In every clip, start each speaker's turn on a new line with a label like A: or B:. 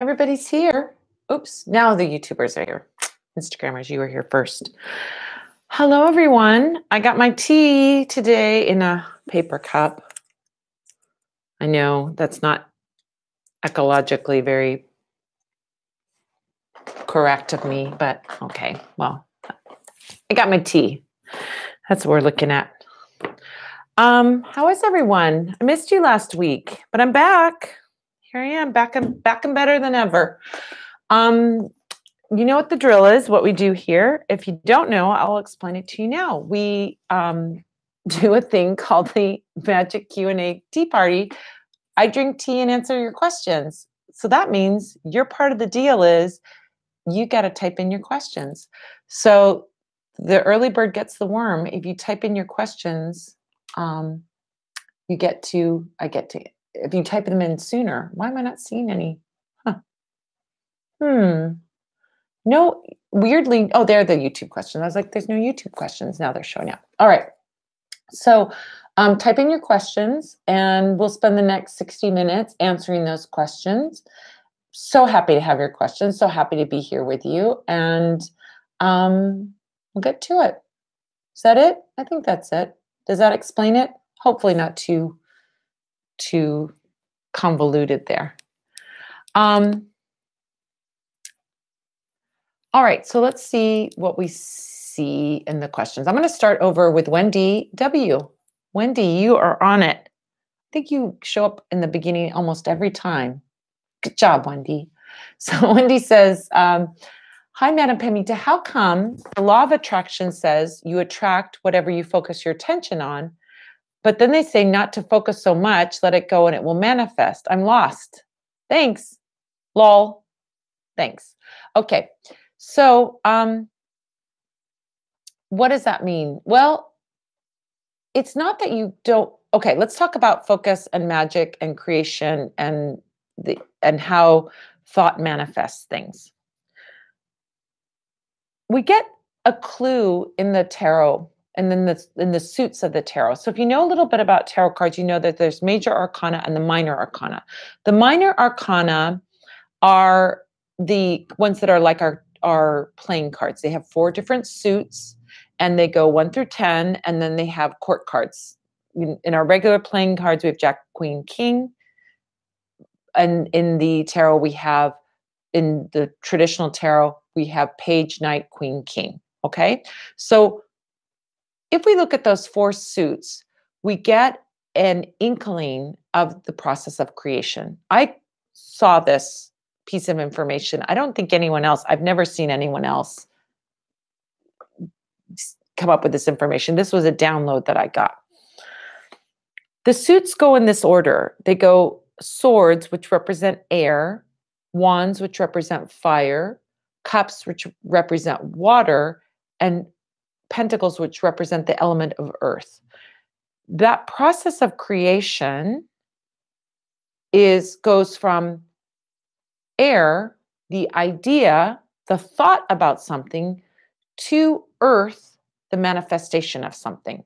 A: Everybody's here. Oops, now the YouTubers are here. Instagrammers, you were here first. Hello, everyone. I got my tea today in a paper cup. I know that's not ecologically very correct of me, but okay. Well, I got my tea. That's what we're looking at. How is everyone? I missed you last week, but I'm back. Here I am, back and better than ever. You know what the drill is, what we do here. If you don't know, I'll explain it to you now. We do a thing called the Magic Q&A Tea Party. I drink tea and answer your questions. So that means your part of the deal is you got to type in your questions. So the early bird gets the worm. If you type in your questions, I get to, if you type them in sooner, why am I not seeing any? No, weirdly, oh, they're the YouTube questions. I was like, there's no YouTube questions. Now they're showing up. All right. So type in your questions and we'll spend the next 60 minutes answering those questions. So happy to have your questions. So happy to be here with you. And we'll get to it. Is that it? I think that's it. Does that explain it? Hopefully not too convoluted there. All right, so let's see what we see in the questions. I'm going to start over with Wendy W. Wendy, you are on it. I think you show up in the beginning almost every time. Good job, Wendy. So Wendy says, hi, Madam Pemita, how come the law of attraction says you attract whatever you focus your attention on, but then they say not to focus so much, let it go and it will manifest. I'm lost. Thanks. Lol. Thanks. Okay. So, what does that mean? Well, it's not that you don't. Okay, let's talk about focus and magic and creation and how thought manifests things. We get a clue in the tarot and then in the suits of the tarot. So if you know a little bit about tarot cards, you know that there's major arcana and the minor arcana. The minor arcana are the ones that are like our playing cards. They have 4 different suits and they go 1 through 10, and then they have court cards. In our regular playing cards, we have Jack, Queen, King. And in the tarot, in the traditional tarot, we have Page, Knight, Queen, King. Okay. So if we look at those 4 suits, we get an inkling of the process of creation. I saw this piece of information. I don't think anyone else, I've never seen anyone else come up with this information. This was a download that I got. The suits go in this order. They go swords, which represent air, wands, which represent fire, cups, which represent water, and pentacles, which represent the element of earth. That process of creation goes from air, the idea, the thought about something, to earth, the manifestation of something.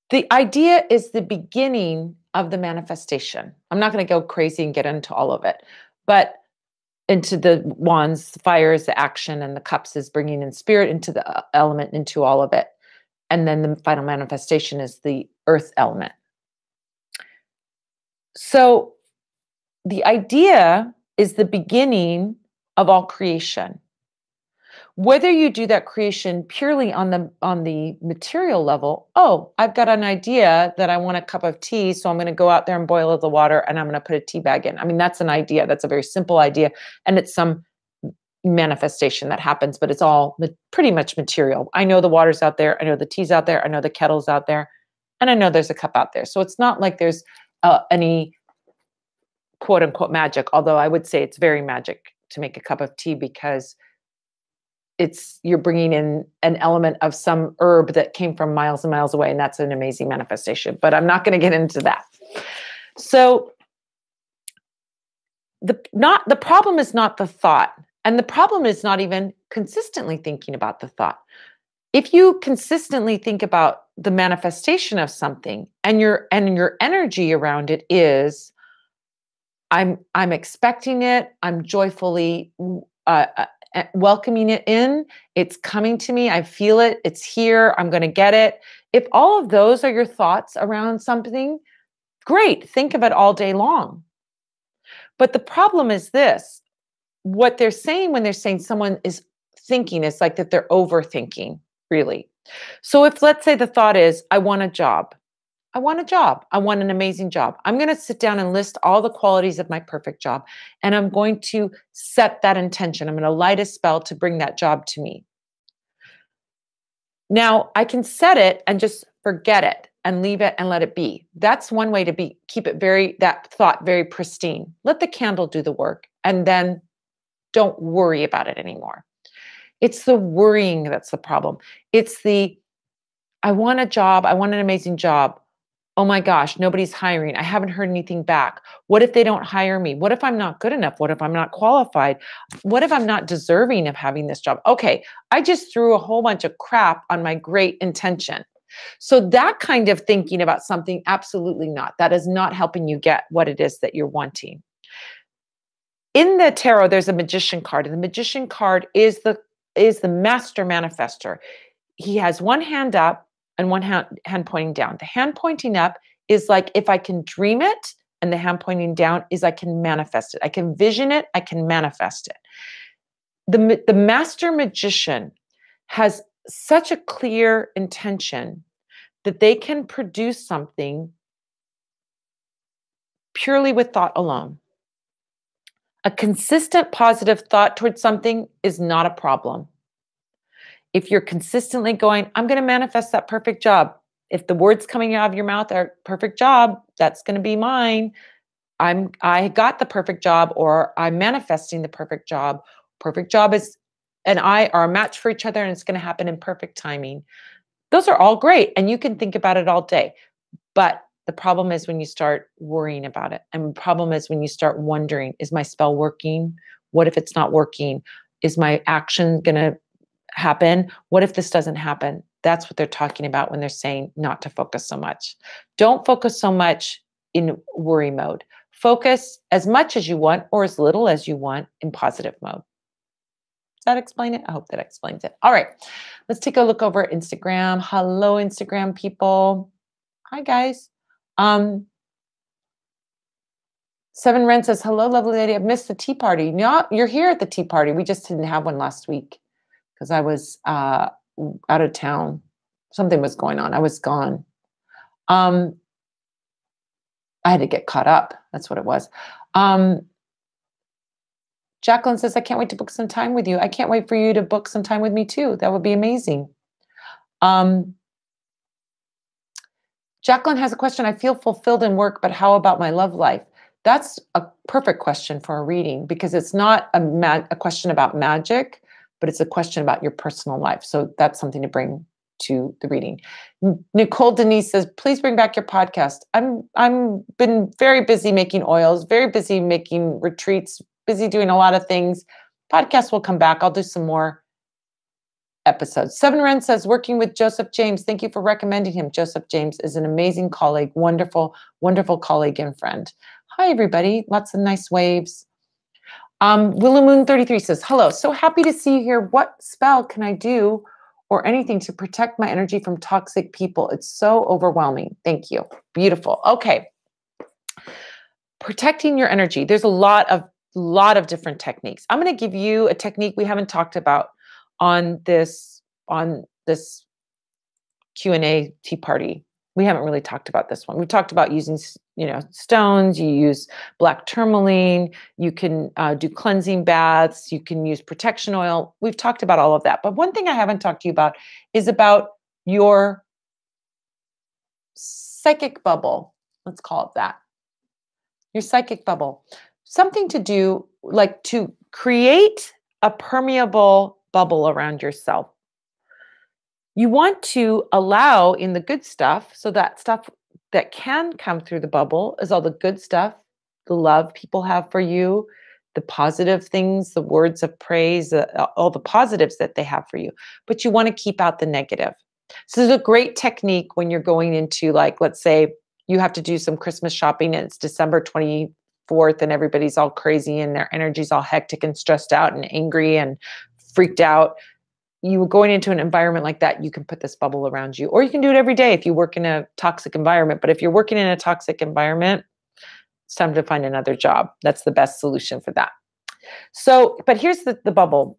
A: The idea is the beginning of the manifestation. I'm not going to go crazy and get into all of it, but into the wands, the fire is the action, and the cups is bringing in spirit into the element, into all of it. And then the final manifestation is the earth element. So the idea is the beginning of all creation. Whether you do that creation purely on the material level, oh, I've got an idea that I want a cup of tea, so I'm going to go out there and boil the water and I'm going to put a tea bag in. I mean, that's an idea. That's a very simple idea. And it's some manifestation that happens, but it's all pretty much material. I know the water's out there. I know the tea's out there. I know the kettle's out there. And I know there's a cup out there. So it's not like there's any quote unquote magic, although I would say it's very magic to make a cup of tea because you're bringing in an element of some herb that came from miles and miles away, and that's an amazing manifestation. But I'm not going to get into that. So the problem is not the thought, and the problem is not even consistently thinking about the thought. If you consistently think about the manifestation of something, and your energy around it is, I'm expecting it. I'm joyfully uh, welcoming it in. It's coming to me. I feel it. It's here. I'm going to get it. If all of those are your thoughts around something, great. Think of it all day long. But the problem is this, what they're saying when they're saying someone is thinking, it's like that they're overthinking, really. So if, let's say, the thought is, I want a job. I want a job. I want an amazing job. I'm going to sit down and list all the qualities of my perfect job. And I'm going to set that intention. I'm going to light a spell to bring that job to me. Now, I can set it and just forget it and leave it and let it be. That's one way to keep it that thought very pristine. Let the candle do the work and then don't worry about it anymore. It's the worrying that's the problem. It's I want a job. I want an amazing job. Oh my gosh, nobody's hiring. I haven't heard anything back. What if they don't hire me? What if I'm not good enough? What if I'm not qualified? What if I'm not deserving of having this job? Okay, I just threw a whole bunch of crap on my great intention. So that kind of thinking about something, absolutely not. That is not helping you get what it is that you're wanting. In the tarot, there's a magician card, and the magician card is the master manifester. He has one hand up and one hand pointing down. The hand pointing up is like if I can dream it, and the hand pointing down is I can manifest it. I can vision it, I can manifest it. The master magician has such a clear intention that they can produce something purely with thought alone. A consistent positive thought towards something is not a problem. If you're consistently going, I'm going to manifest that perfect job. If the words coming out of your mouth are perfect job, that's going to be mine. I got the perfect job, or I'm manifesting the perfect job. Perfect job and I are a match for each other, and it's going to happen in perfect timing. Those are all great, and you can think about it all day. But the problem is when you start worrying about it. And the problem is when you start wondering, is my spell working? What if it's not working? Is my action going to happen? What if this doesn't happen? That's what they're talking about when they're saying not to focus so much. Don't focus so much in worry mode. Focus as much as you want or as little as you want in positive mode. Does that explain it? I hope that explains it. All right. Let's take a look over at Instagram. Hello, Instagram people. Hi, guys. Seven Ren says, hello, lovely lady. I've missed the tea party. No, you're here at the tea party. We just didn't have one last week because I was out of town. Something was going on. I was gone. I had to get caught up. That's what it was. Jacqueline says, I can't wait to book some time with you. I can't wait for you to book some time with me too. That would be amazing. Jacqueline has a question. I feel fulfilled in work, but how about my love life? That's a perfect question for a reading because it's not a question about magic, but it's a question about your personal life. So that's something to bring to the reading. Nicole Denise says, please bring back your podcast. I'm been very busy making oils, very busy making retreats, busy doing a lot of things. Podcast will come back. I'll do some more episodes. Seven Ren says, working with Joseph James. Thank you for recommending him. Joseph James is an amazing colleague, wonderful, wonderful colleague and friend. Hi, everybody. Lots of nice waves. Willow Moon 33 says, hello. So happy to see you here. What spell can I do or anything to protect my energy from toxic people? It's so overwhelming. Thank you. Beautiful. Okay. Protecting your energy. There's a lot of different techniques. I'm going to give you a technique we haven't talked about on this Q&A tea party. We haven't really talked about this one. We talked about using, stones. You use black tourmaline. You can do cleansing baths. You can use protection oil. We've talked about all of that. But one thing I haven't talked to you about is about your psychic bubble. Let's call it that. Your psychic bubble. Something to do, like to create a permeable bubble around yourself. You want to allow in the good stuff, so that stuff that can come through the bubble is all the good stuff, the love people have for you, the positive things, the words of praise, all the positives that they have for you. But you want to keep out the negative. So there's a great technique when you're going into, like, let's say you have to do some Christmas shopping and it's December 25th forth and everybody's all crazy and their energy's all hectic and stressed out and angry and freaked out. You were going into an environment like that, you can put this bubble around you, or you can do it every day if you work in a toxic environment. But if you're working in a toxic environment, it's time to find another job. That's the best solution for that. So, but here's the bubble.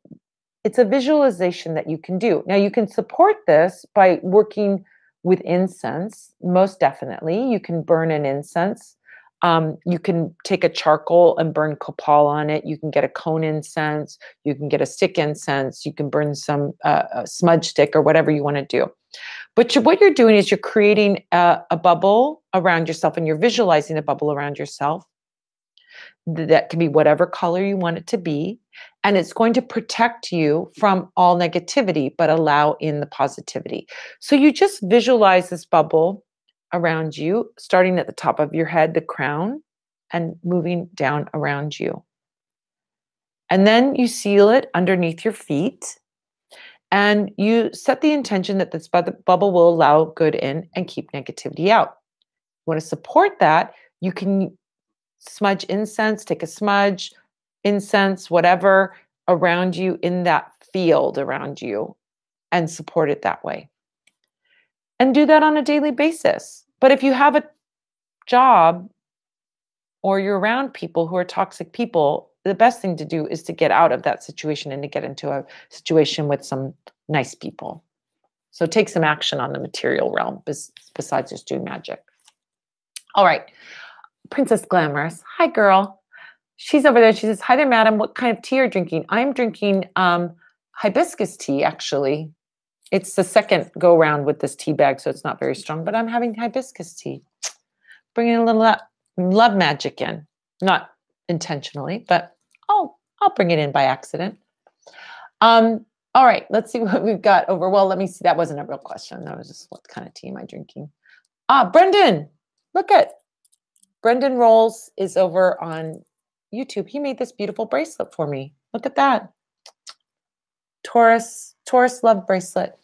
A: It's a visualization that you can do. Now, you can support this by working with incense, most definitely. You can burn an incense. You can take a charcoal and burn copal on it. You can get a cone incense. You can get a stick incense. You can burn some a smudge stick or whatever you want to do. But what you're doing is you're creating a bubble around yourself, and you're visualizing a bubble around yourself that can be whatever color you want it to be. And it's going to protect you from all negativity, but allow in the positivity. So you just visualize this bubble around you, starting at the top of your head, the crown, and moving down around you. And then you seal it underneath your feet. And you set the intention that this bubble will allow good in and keep negativity out. You want to support that, you can smudge incense, take a smudge, incense, whatever, around you in that field around you and support it that way. And do that on a daily basis. But if you have a job or you're around people who are toxic people, the best thing to do is to get out of that situation and to get into a situation with some nice people. So take some action on the material realm besides just doing magic. All right. Princess Glamorous. Hi, girl. She's over there. She says, hi there, madam. What kind of tea are you drinking? I'm drinking hibiscus tea, actually. It's the second go round with this tea bag, so it's not very strong, but I'm having hibiscus tea. Bringing a little love magic in. Not intentionally, but I'll bring it in by accident. All right, let's see what we've got over. Well, let me see. That wasn't a real question. That was just, what kind of tea am I drinking? Brendan. Look at Brendan Rolls is over on YouTube. He made this beautiful bracelet for me. Look at that. Taurus love bracelet.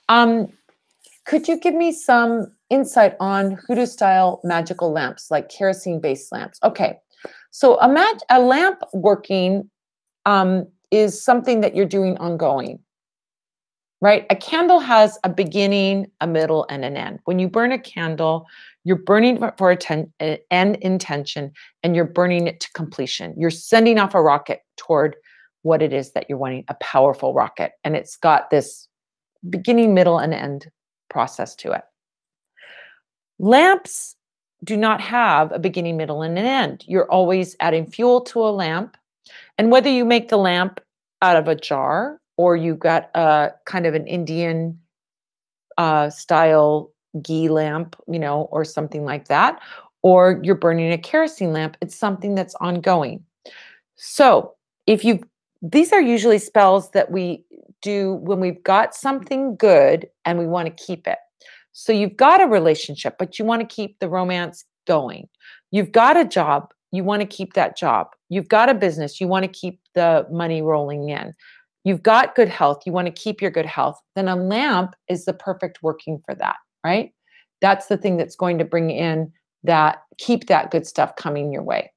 A: Could you give me some insight on hoodoo style magical lamps, like kerosene based lamps? Okay. So a lamp working is something that you're doing ongoing, right? A candle has a beginning, a middle, and an end. When you burn a candle, you're burning for an intention, and you're burning it to completion. You're sending off a rocket toward what it is that you're wanting, a powerful rocket. And it's got this beginning, middle, and end process to it. Lamps do not have a beginning, middle, and an end. You're always adding fuel to a lamp. And whether you make the lamp out of a jar or you got a kind of an Indian style ghee lamp, or something like that, or you're burning a kerosene lamp, it's something that's ongoing. So these are usually spells that we do when we've got something good and we want to keep it. So you've got a relationship, but you want to keep the romance going. You've got a job, you want to keep that job. You've got a business, you want to keep the money rolling in. You've got good health, you want to keep your good health. Then a lamp is the perfect working for that, right? That's the thing that's going to bring in that, keep that good stuff coming your way.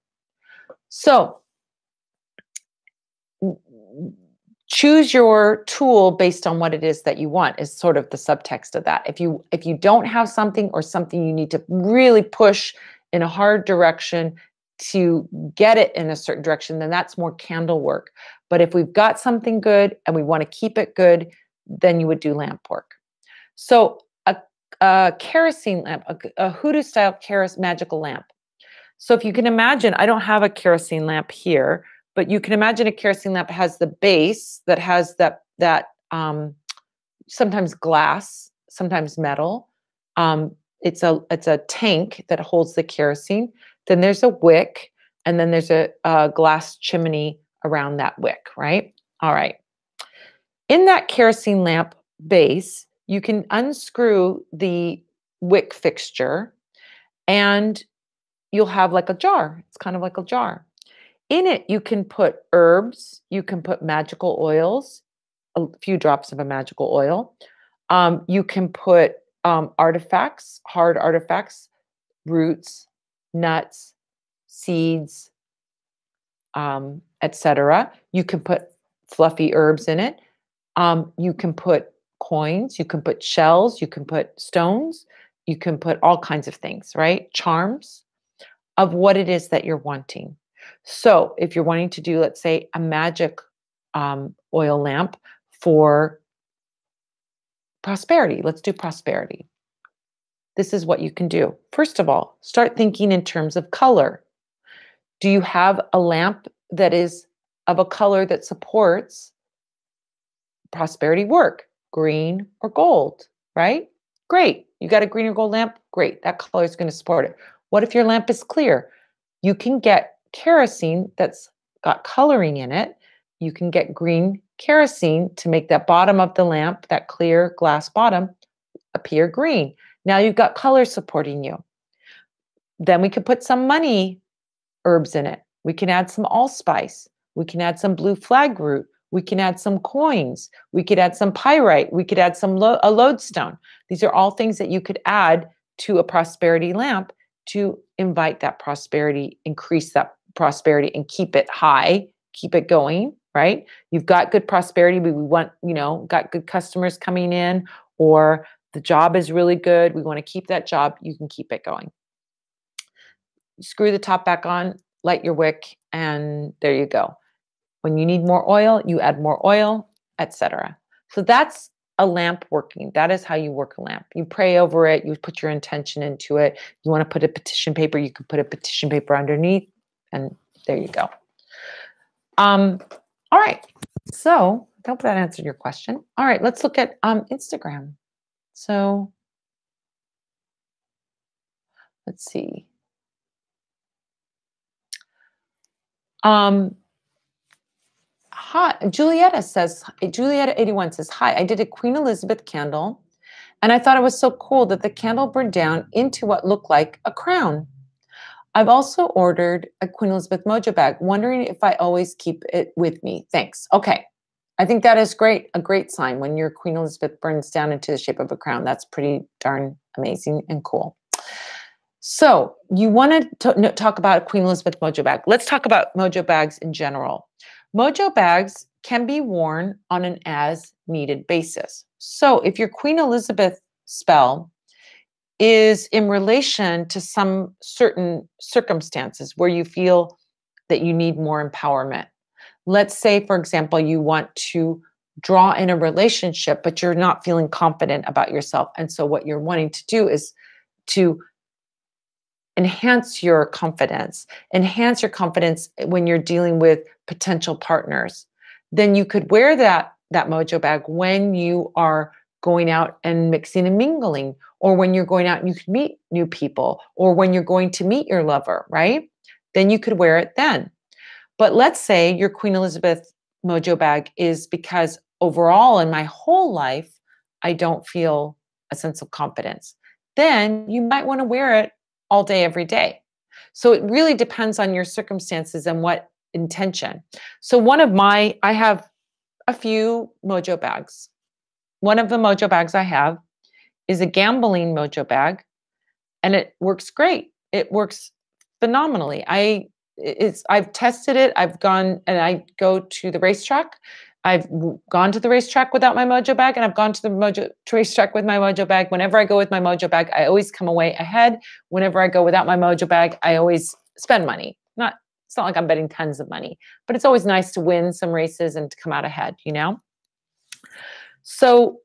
A: So choose your tool based on what it is that you want is sort of the subtext of that. If you don't have something or something you need to really push in a hard direction to get it in a certain direction, then that's more candle work. But if we've got something good and we want to keep it good, then you would do lamp work. So a kerosene lamp, a hoodoo style magical lamp. So if you can imagine, I don't have a kerosene lamp here, but you can imagine a kerosene lamp has the base that has that sometimes glass, sometimes metal. It's a tank that holds the kerosene. Then there's a wick, and then there's a glass chimney around that wick, right? All right. In that kerosene lamp base, you can unscrew the wick fixture, and you'll have like a jar. It's kind of like a jar. In it, you can put herbs, you can put magical oils, a few drops of a magical oil. You can put artifacts, hard artifacts, roots, nuts, seeds, etc. You can put fluffy herbs in it. You can put coins, you can put shells, you can put stones, you can put all kinds of things, right? Charms of what it is that you're wanting. So if you're wanting to do, let's say, a magic oil lamp for prosperity, let's do prosperity. This is what you can do. First of all, start thinking in terms of color. Do you have a lamp that is of a color that supports prosperity work? Green or gold, right? Great. You got a green or gold lamp? Great. That color is going to support it. What if your lamp is clear? You can get kerosene that's got coloring in it. You can get green kerosene to make that bottom of the lamp, that clear glass bottom, appear green. Now you've got color supporting you. Then we could put some money herbs in it. We can add some allspice. We can add some blue flag root. We can add some coins. We could add some pyrite. We could add some a lodestone. These are all things that you could add to a prosperity lamp to invite that prosperity, increase that prosperity, and keep it high, keep it going, right? You've got good prosperity, but we want, got good customers coming in, or the job is really good. We want to keep that job. You can keep it going. Screw the top back on, light your wick, and there you go. When you need more oil, you add more oil, etc. So that's a lamp working. That is how you work a lamp. You pray over it. You put your intention into it. You want to put a petition paper, you can put a petition paper underneath, and there you go. All right. So I hope that answered your question. All right, let's look at Instagram. So let's see. Hi, Julietta81 says, hi, I did a Queen Elizabeth candle and I thought it was so cool that the candle burned down into what looked like a crown. I've also ordered a Queen Elizabeth mojo bag, wondering if I always keep it with me. Thanks. Okay. I think that is great. A great sign when your Queen Elizabeth burns down into the shape of a crown. That's pretty darn amazing and cool. So you want to talk about a Queen Elizabeth mojo bag. Let's talk about mojo bags in general. Mojo bags can be worn on an as-needed basis. So if your Queen Elizabeth spell is in relation to some certain circumstances where you feel that you need more empowerment. Let's say, for example, you want to draw in a relationship, but you're not feeling confident about yourself. And so what you're wanting to do is to enhance your confidence when you're dealing with potential partners. Then you could wear that mojo bag when you are going out and mixing and mingling, or when you're going out and you can meet new people, or when you're going to meet your lover, right? Then you could wear it then. But let's say your Queen Elizabeth mojo bag is because overall in my whole life, I don't feel a sense of confidence. Then you might want to wear it all day, every day. So it really depends on your circumstances and what intention. So I have a few mojo bags. One of the mojo bags I have is a gambling mojo bag, and it works great. It works phenomenally. I've tested it. I've gone and I go to the racetrack. I've gone to the racetrack without my mojo bag, and I've gone to the racetrack with my mojo bag. Whenever I go with my mojo bag, I always come away ahead. Whenever I go without my mojo bag, I always spend money. It's not like I'm betting tons of money, but it's always nice to win some races and to come out ahead, So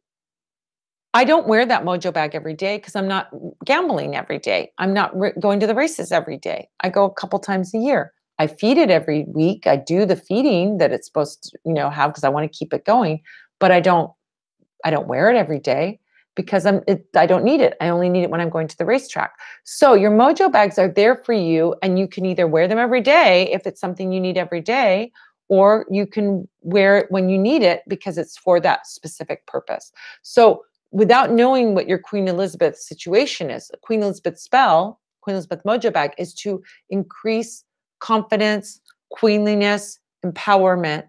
A: I don't wear that mojo bag every day because I'm not gambling every day. I'm not going to the races every day. I go a couple times a year. I feed it every week. I do the feeding that it's supposed to, have because I want to keep it going. But I don't wear it every day because I don't need it. I only need it when I'm going to the racetrack. So your mojo bags are there for you, and you can either wear them every day if it's something you need every day, or you can wear it when you need it because it's for that specific purpose. So without knowing what your Queen Elizabeth situation is, a Queen Elizabeth spell, Queen Elizabeth mojo bag is to increase confidence, queenliness, empowerment.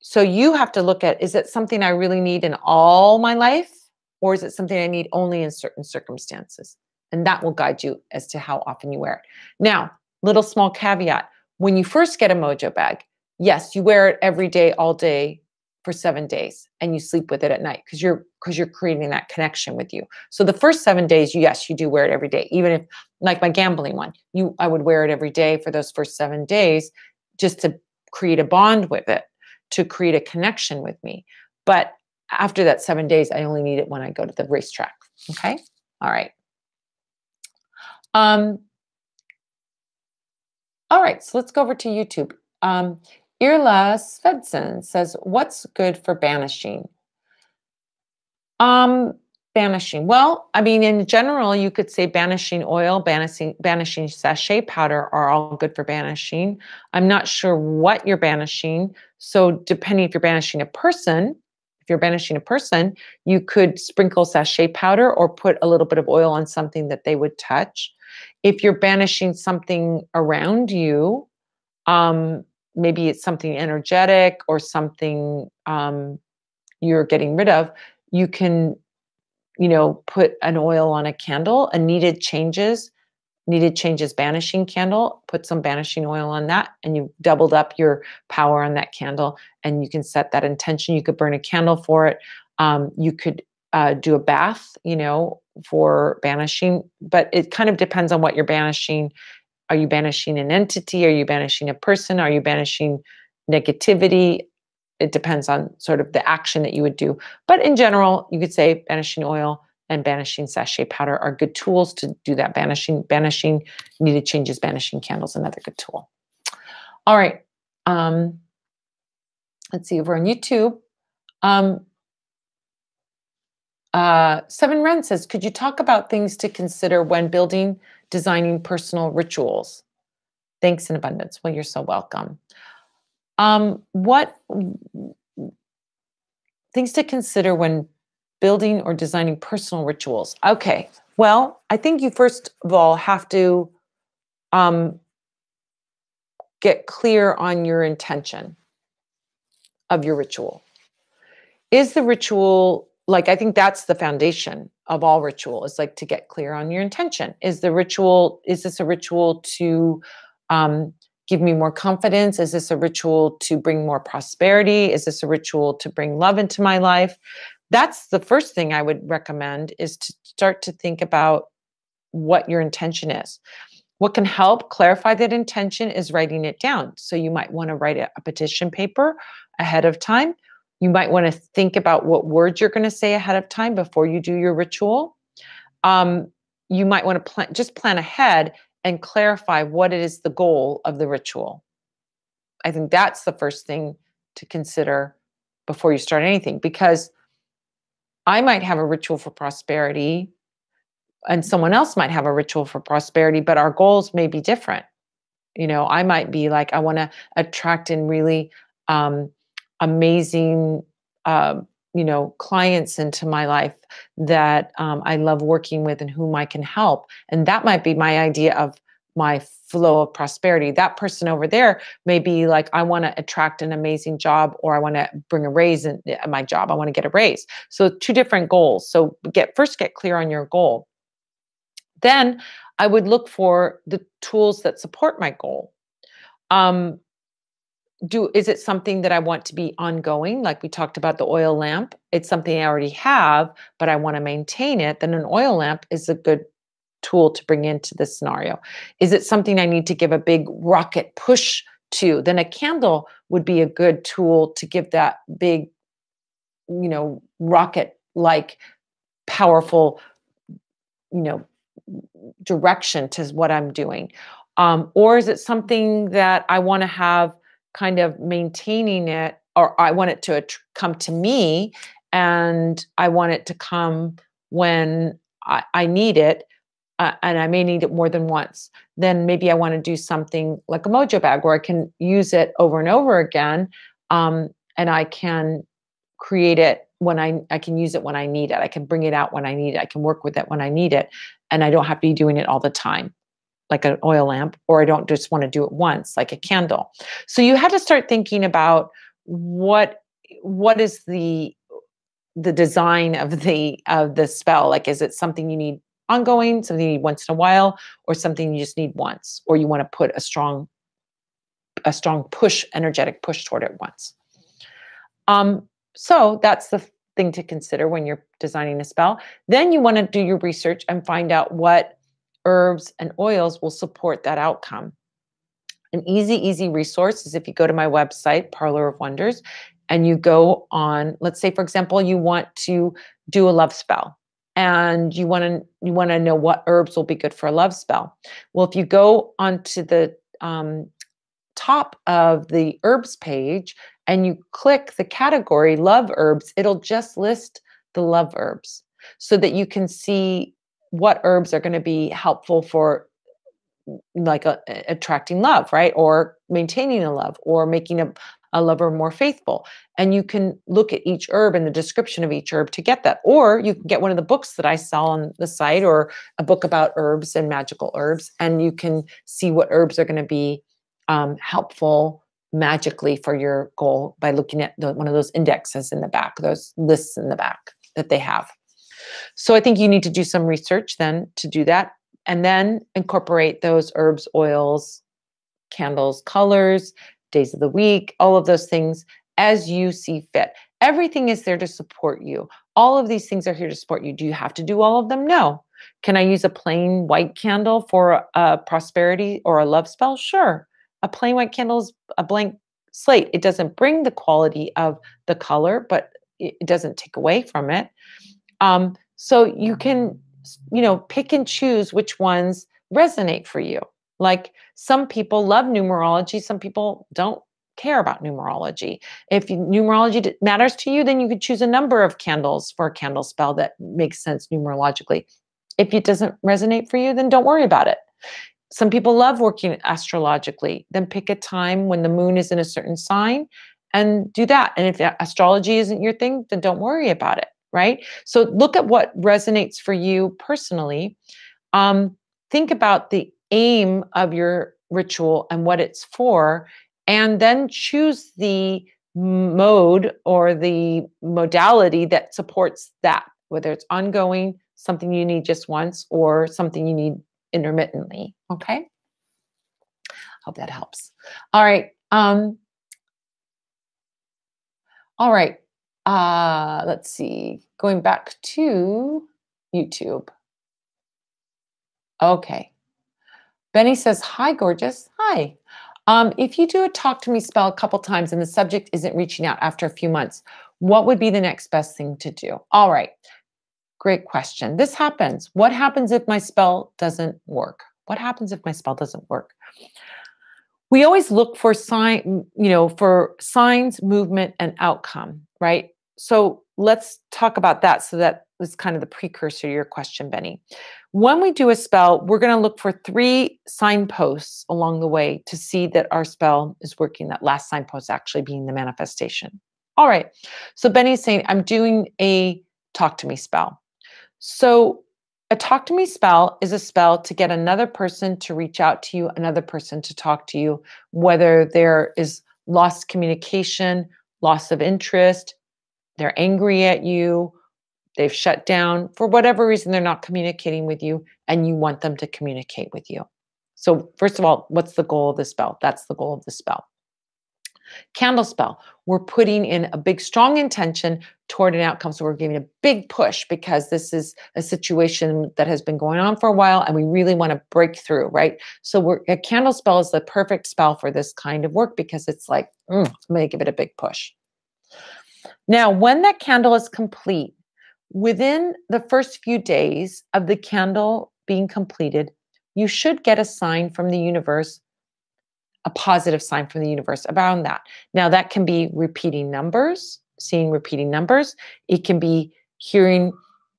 A: So you have to look at, is it something I really need in all my life? Or is it something I need only in certain circumstances? And that will guide you as to how often you wear it. Now, little small caveat. When you first get a mojo bag, yes, you wear it every day, all day for 7 days, and you sleep with it at night because you're creating that connection with you. So the first 7 days, yes, you do wear it every day. Even if, like my gambling one, I would wear it every day for those first 7 days just to create a bond with it, to create a connection with me. But after that 7 days, I only need it when I go to the racetrack. Okay. All right. All right, so let's go over to YouTube. Irla Svensson says, "What's good for banishing?" Um, Banishing. Well, I mean, in general, you could say banishing oil, banishing sachet powder are all good for banishing. I'm not sure what you're banishing. So, depending if you're banishing a person, you could sprinkle sachet powder or put a little bit of oil on something that they would touch. If you're banishing something around you, um, maybe it's something energetic or something you're getting rid of, you can, put an oil on a candle, a needed changes banishing candle, put some banishing oil on that, and you've doubled up your power on that candle, and you can set that intention. You could burn a candle for it. You could do a bath, for banishing, but it kind of depends on what you're banishing. Are you banishing an entity? Are you banishing a person? Are you banishing negativity? It depends on sort of the action that you would do. But in general, you could say banishing oil and banishing sachet powder are good tools to do that banishing. Banishing needed changes, banishing candles, another good tool. All right. Let's see, over on YouTube. Seven Ren says, "Could you talk about things to consider when building, designing personal rituals? Thanks in abundance." Well, you're so welcome. What things to consider when building or designing personal rituals? Okay. Well, I think you first of all have to get clear on your intention of your ritual. Is the ritual, like, I think that's the foundation of all ritual, is like to get clear on your intention. Is this a ritual to give me more confidence? Is this a ritual to bring more prosperity? Is this a ritual to bring love into my life? That's the first thing I would recommend, is to start to think about what your intention is. What can help clarify that intention is writing it down. So you might want to write a petition paper ahead of time. You might want to think about what words you're going to say ahead of time before you do your ritual. You might want to plan ahead and clarify what is the goal of the ritual. I think that's the first thing to consider before you start anything, because I might have a ritual for prosperity and someone else might have a ritual for prosperity, but our goals may be different. I might be like, I want to attract in really amazing, clients into my life that I love working with and whom I can help. And that might be my idea of my flow of prosperity. That person over there may be like, I want to attract an amazing job, or I want to bring a raise in my job. I want to get a raise. So two different goals. So first get clear on your goal. Then I would look for the tools that support my goal. Is it something that I want to be ongoing? Like we talked about the oil lamp. It's something I already have, but I want to maintain it. Then an oil lamp is a good tool to bring into this scenario. Is it something I need to give a big rocket push to? Then a candle would be a good tool to give that big, rocket-like powerful, direction to what I'm doing. Or is it something that I want to have kind of maintaining it, or I want it to come to me, and I want it to come when I need it, and I may need it more than once. Then maybe I want to do something like a mojo bag where I can use it over and over again, and I can create it when I can use it when I need it. I can bring it out when I need it. I can work with it when I need it, and I don't have to be doing it all the time, like an oil lamp, or I don't just want to do it once, like a candle. So you have to start thinking about what is the design of the spell. Like, is it something you need ongoing, something you need once in a while, or something you just need once, or you want to put a strong push, energetic push toward it once. So that's the thing to consider when you're designing a spell. Then you want to do your research and find out what herbs and oils will support that outcome. An easy resource is if you go to my website, Parlor of Wonders, and you go on, let's say, for example, you want to do a love spell and you want to know what herbs will be good for a love spell. Well, if you go onto the top of the herbs page and you click the category love herbs, it'll just list the love herbs so that you can see what herbs are going to be helpful for like attracting love, right? Or maintaining a love or making a lover more faithful. And you can look at each herb and the description of each herb to get that. Or you can get one of the books that I sell on the site or a book about herbs and magical herbs. And you can see what herbs are going to be helpful magically for your goal by looking at one of those indexes in the back, those lists in the back that they have. So I think you need to do some research then to do that. And then incorporate those herbs, oils, candles, colors, days of the week, all of those things as you see fit. Everything is there to support you. All of these things are here to support you. Do you have to do all of them? No. Can I use a plain white candle for a prosperity or a love spell? Sure. A plain white candle is a blank slate. It doesn't bring the quality of the color, but it doesn't take away from it. So you can, pick and choose which ones resonate for you. Like some people love numerology. Some people don't care about numerology. If numerology matters to you, then you could choose a number of candles for a candle spell that makes sense numerologically. If it doesn't resonate for you, then don't worry about it. Some people love working astrologically. Then pick a time when the moon is in a certain sign and do that. And if astrology isn't your thing, then don't worry about it. Right? So look at what resonates for you personally. Think about the aim of your ritual and what it's for, and then choose the mode or the modality that supports that, whether it's ongoing, something you need just once, or something you need intermittently. Okay? Hope that helps. All right. All right. Let's see. Going back to YouTube. Okay. Benny says, hi, gorgeous. Hi. If you do a talk to me spell a couple times and the subject isn't reaching out after a few months, what would be the next best thing to do? All right. Great question. This happens. What happens if my spell doesn't work? What happens if my spell doesn't work? We always look for for signs, movement, and outcome, right? So let's talk about that. So that is kind of the precursor to your question, Benny. When we do a spell, we're going to look for 3 signposts along the way to see that our spell is working, that last signpost actually being the manifestation. All right. So Benny's saying, I'm doing a talk to me spell. So a talk to me spell is a spell to get another person to reach out to you, another person to talk to you, whether there is lost communication, loss of interest, they're angry at you, they've shut down. For whatever reason, they're not communicating with you, and you want them to communicate with you. So first of all, what's the goal of the spell? That's the goal of the spell. Candle spell, we're putting in a big, strong intention toward an outcome. So we're giving a big push because this is a situation that has been going on for a while and we really want to break through, right? So a candle spell is the perfect spell for this kind of work because it's like, I'm going to give it a big push. Now, when that candle is complete, within the first few days of the candle being completed, you should get a sign from the universe, a positive sign from the universe around that. Now, that can be repeating numbers, seeing repeating numbers. It can be hearing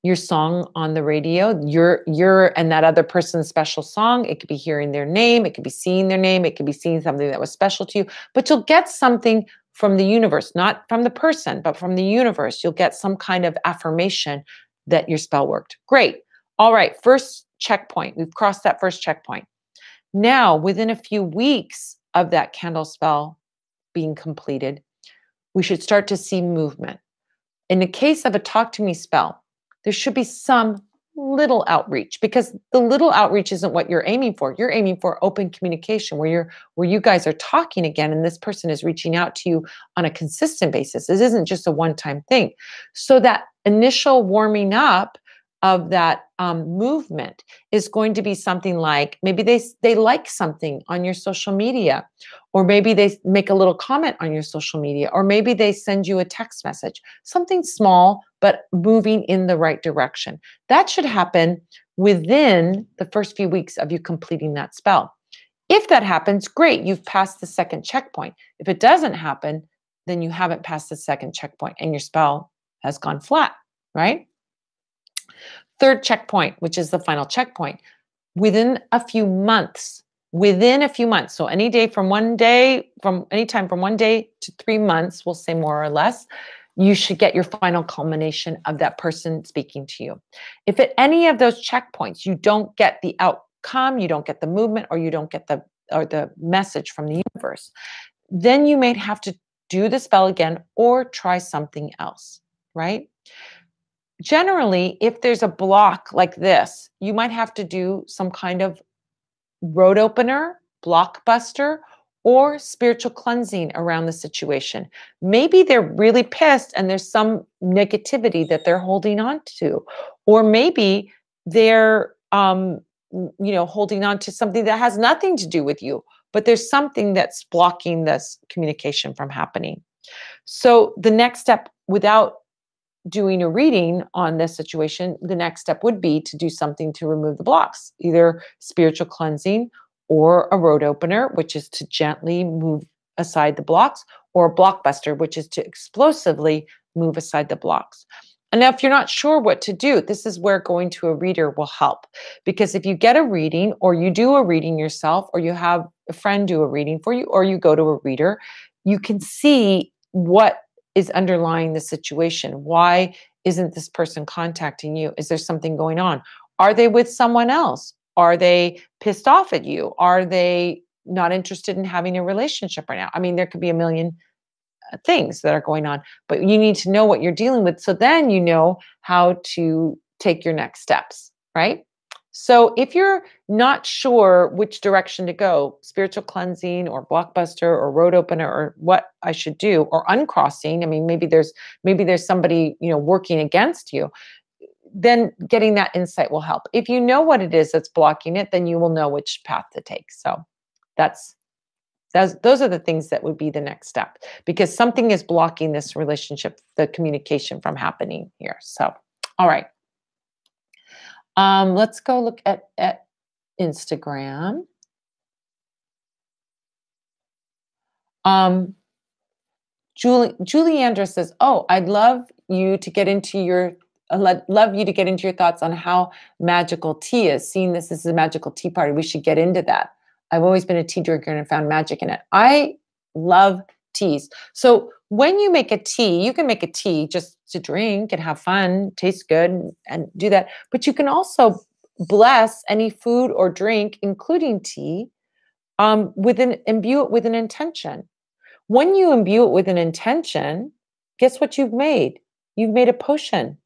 A: your song on the radio, your and that other person's special song. It could be hearing their name. It could be seeing their name. It could be seeing something that was special to you. But you'll get something from the universe, not from the person, but from the universe. You'll get some kind of affirmation that your spell worked. Great. All right. First checkpoint. We've crossed that first checkpoint. Now, within a few weeks of that candle spell being completed, we should start to see movement. In the case of a talk to me spell, there should be some little outreach, because the little outreach isn't what you're aiming for. You're aiming for open communication where you guys are talking again and this person is reaching out to you on a consistent basis. This isn't just a one-time thing. So that initial warming up of that movement is going to be something like, maybe they like something on your social media, or maybe they make a little comment on your social media, or maybe they send you a text message, something small but moving in the right direction. That should happen within the first few weeks of you completing that spell. If that happens, great, you've passed the second checkpoint. If it doesn't happen, then you haven't passed the second checkpoint and your spell has gone flat, right? Third checkpoint, which is the final checkpoint, within a few months, so anytime from 1 day to 3 months, we'll say more or less, you should get your final culmination of that person speaking to you. If at any of those checkpoints you don't get the outcome, you don't get the movement, or you don't get the message from the universe, then you may have to do the spell again or try something else, right? Generally, if there's a block like this, you might have to do some kind of road opener, blockbuster, or spiritual cleansing around the situation. Maybe they're really pissed and there's some negativity that they're holding on to, or maybe they're holding on to something that has nothing to do with you, but there's something that's blocking this communication from happening. So the next step, without doing a reading on this situation, the next step would be to do something to remove the blocks, either spiritual cleansing or a road opener, which is to gently move aside the blocks, or a blockbuster, which is to explosively move aside the blocks. And now, if you're not sure what to do, this is where going to a reader will help. Because if you get a reading, or you do a reading yourself, or you have a friend do a reading for you, or you go to a reader, you can see what is underlying the situation. Why isn't this person contacting you? Is there something going on? Are they with someone else? Are they pissed off at you? Are they not interested in having a relationship right now? I mean, there could be a million things that are going on, but you need to know what you're dealing with. So then you know how to take your next steps, right? So if you're not sure which direction to go, spiritual cleansing or blockbuster or road opener, or what I should do, or uncrossing, I mean, maybe there's somebody, working against you, then getting that insight will help. If you know what it is that's blocking it, then you will know which path to take. So those are the things that would be the next step, because something is blocking this relationship, the communication from happening here. So, all right. Let's go look at Instagram. Julie Andrews says, "Oh, I'd love you to get into your thoughts on how magical tea is. Seeing this as a magical tea party, we should get into that. I've always been a tea drinker and found magic in it." I love teas. So when you make a tea, you can make a tea just to drink and have fun, taste good, and do that. But you can also bless any food or drink, including tea, imbue it with an intention. When you imbue it with an intention, guess what you've made? You've made a potion.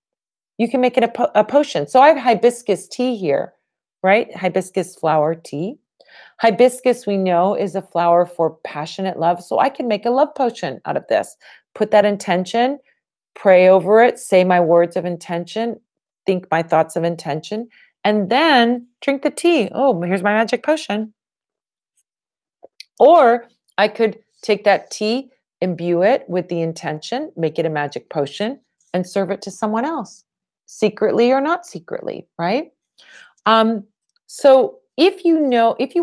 A: You can make it a potion. So I have hibiscus tea here, right? Hibiscus flower tea. Hibiscus, we know, is a flower for passionate love. So I can make a love potion out of this. Put that intention, pray over it, say my words of intention, think my thoughts of intention, and then drink the tea. Oh, here's my magic potion. Or I could take that tea, imbue it with the intention, make it a magic potion, and serve it to someone else, secretly or not secretly, right? So if you